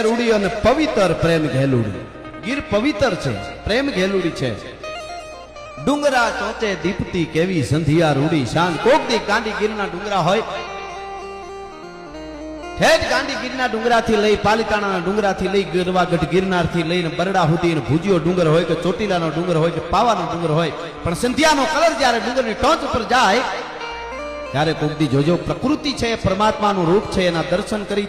રૂડી અને પવિત્ર પ્રેમ ઘેલુડી. ગીર પવિત્ર છે, પ્રેમ ઘેલુડી છે. ડુંગરા ચોચે દીપતી કેવી સંધિયા રૂડી શાન. કોક દી ગાંડી ગીરના ડુંગરા હોય, ઠેઠ ગાંડી ગીરના ડુંગરા થી લઈ પાલિતાણાના ડુંગરા થી લઈ ગરવાગઢ ગિરનાર થી લઈને બરડા સુધી ભુજીયો ડુંગર હોય કે ચોટીલાનો ડુંગર હોય કે પાવાનો ડુંગર હોય, પણ સંધ્યાનો કલર જ્યારે ડુંગરની ટોચ ઉપર જાય ત્યારે કોક દી જોજો પ્રકૃતિ છે, પરમાત્માનું રૂપ છે, એના દર્શન કરી